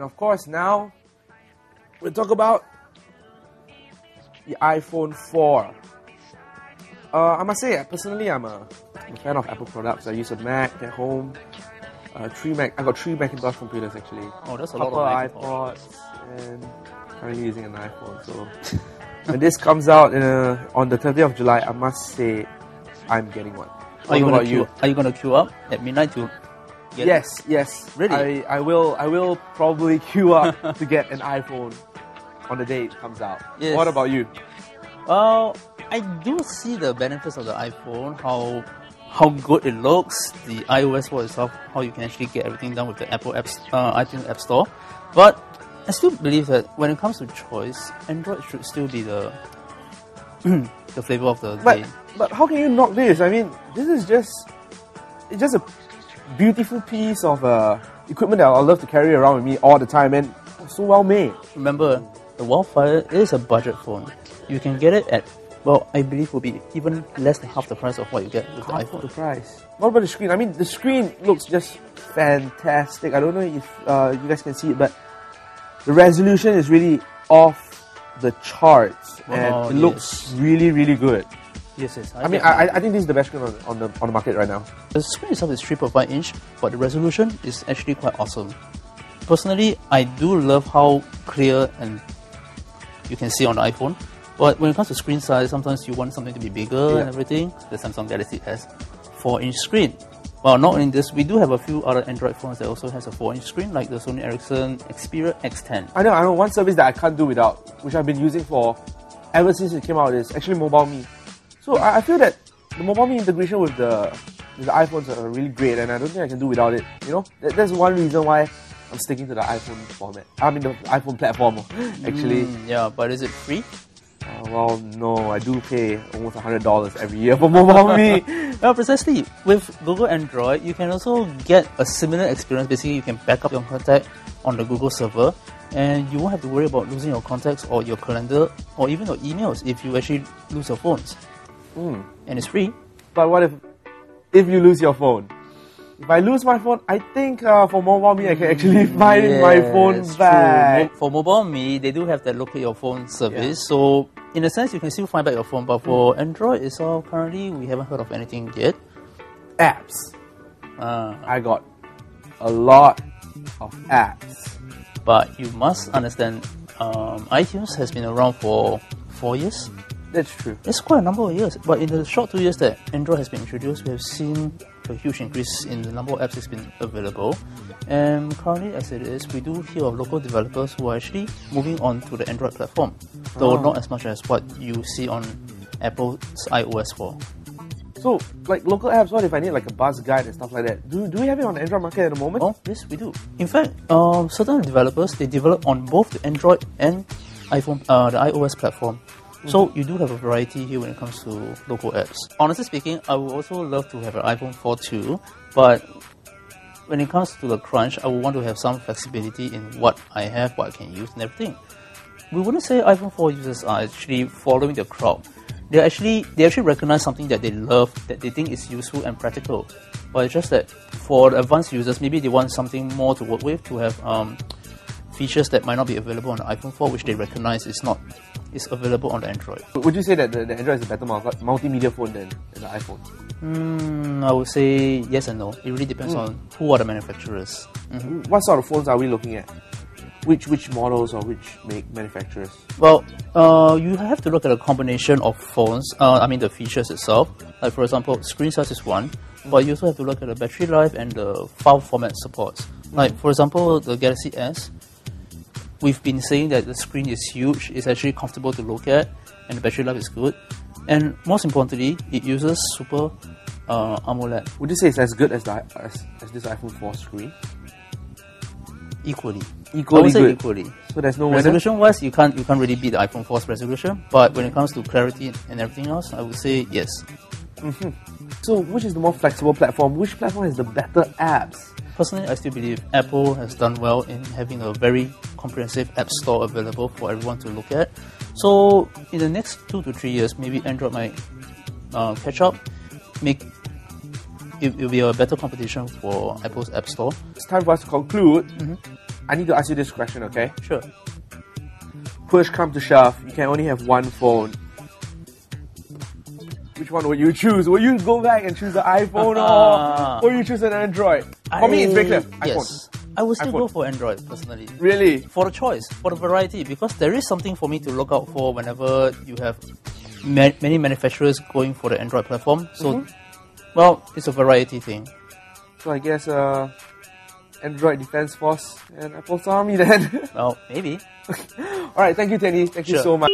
And of course, now we'll talk about the iPhone 4. I must say, personally, I'm a fan of Apple products. I use a Mac at home. I got 3 Macintosh computers actually. Oh, that's a lot of iPods, and currently using an iPhone. So when this comes out on the 30th of July, I must say I'm getting one. Are you going to queue up at midnight to get it? Yes. Really? I will probably queue up to get an iPhone on the day it comes out. Yes. What about you? Well, I do see the benefits of the iPhone, how good it looks, the iOS for itself, how you can actually get everything done with the Apple iTunes App Store. But I still believe that when it comes to choice, Android should still be the the flavor of the day. But how can you knock this? I mean, this is just a beautiful piece of equipment that I'll love to carry around with me all the time, and so well made. Remember, the Wildfire is a budget phone. You can get it at, well, I believe will be even less than half the price of what you get with the iPhone. The price. What about the screen? I mean, the screen looks just fantastic. I don't know if you guys can see it, but the resolution is really off the charts, and it looks really, really good. Yes. I think this is the best screen on the market right now. The screen itself is 3.5 inch, but the resolution is actually quite awesome. Personally, I do love how clear and you can see on the iPhone. But when it comes to screen size, sometimes you want something to be bigger and everything. The Samsung Galaxy has 4-inch screen. Well, not only this, we do have a few other Android phones that also has a 4-inch screen, like the Sony Ericsson Xperia X10. I know. One service that I can't do without, which I've been using ever since it came out, is actually MobileMe. So I feel that the MobileMe integration with the iPhones are really great, and I don't think I can do without it. You know, that's one reason why I'm sticking to the iPhone format. I mean, the iPhone platform, actually. Yeah, but is it free? Well, no, I do pay almost $100 every year for MobileMe. Well, precisely. With Google Android, you can also get a similar experience. Basically, you can back up your contact on the Google server, and you won't have to worry about losing your contacts or your calendar or even your emails if you actually lose your phones. And it's free. But what if you lose your phone? If I lose my phone, I think for MobileMe I can actually find my phone back. True. For MobileMe, they do have that locate your phone service. So in a sense, you can still find back your phone. But for Android itself, currently we haven't heard of anything yet. Apps. I got a lot of apps. But you must understand, iTunes has been around for 4 years. That's true. It's quite a number of years. But in the short 2 years that Android has been introduced, we have seen a huge increase in the number of apps that's been available. And currently, as it is, we do hear of local developers who are actually moving on to the Android platform, though not as much as what you see on Apple's iOS 4. So, like local apps, what if I need like a bus guide and stuff like that? Do we have it on the Android market at the moment? Oh, yes, we do. In fact, certain developers, they develop on both the Android and iPhone, the iOS platform. So you do have a variety here when it comes to local apps. Honestly speaking, I would also love to have an iPhone 4 too, but when it comes to the crunch, I would want to have some flexibility in what I have, what I can use and everything. We wouldn't say iPhone 4 users are actually following the crowd. They actually recognize something that they love, that they think is useful and practical. But it's just that for the advanced users, maybe they want something more to work with, to have features that might not be available on the iPhone 4, which they recognize is available on the Android. Would you say that the Android is a better multimedia phone than the iPhone? I would say yes and no. It really depends on who are the manufacturers. What sort of phones are we looking at? Which models or which manufacturers? Well, you have to look at a combination of phones. The features itself. Like for example, screen size is one, but you also have to look at the battery life and the file format supports. Like for example, the Galaxy S. We've been saying that the screen is huge, it's actually comfortable to look at, and the battery life is good. And most importantly, it uses Super AMOLED. Would you say it's as good as this iPhone 4 screen? Equally. Equally good. Equally. So there's no resolution-wise, you can't really beat the iPhone 4's resolution. But when it comes to clarity and everything else, I would say yes. So which is the more flexible platform? Which platform has the better apps? Personally, I still believe Apple has done well in having a very comprehensive app store available for everyone to look at. So in the next 2 to 3 years, maybe Android might catch up, it'll be a better competition for Apple's app store. It's time for us to conclude. I need to ask you this question, okay? Sure. Push come to shove, you can only have one phone. Which one would you choose? Will you go back and choose the iPhone or will you choose an Android? For me, it's very clear. iPhone. Yes. I would still iPhone. go for Android, personally. Really? For the choice, for the variety, because there is something for me to look out for whenever you have many manufacturers going for the Android platform. So, well, it's a variety thing. So I guess Android Defense Force and Apple's Army then. Well, maybe. Alright, thank you, Tenny. Thank you Sure. so much.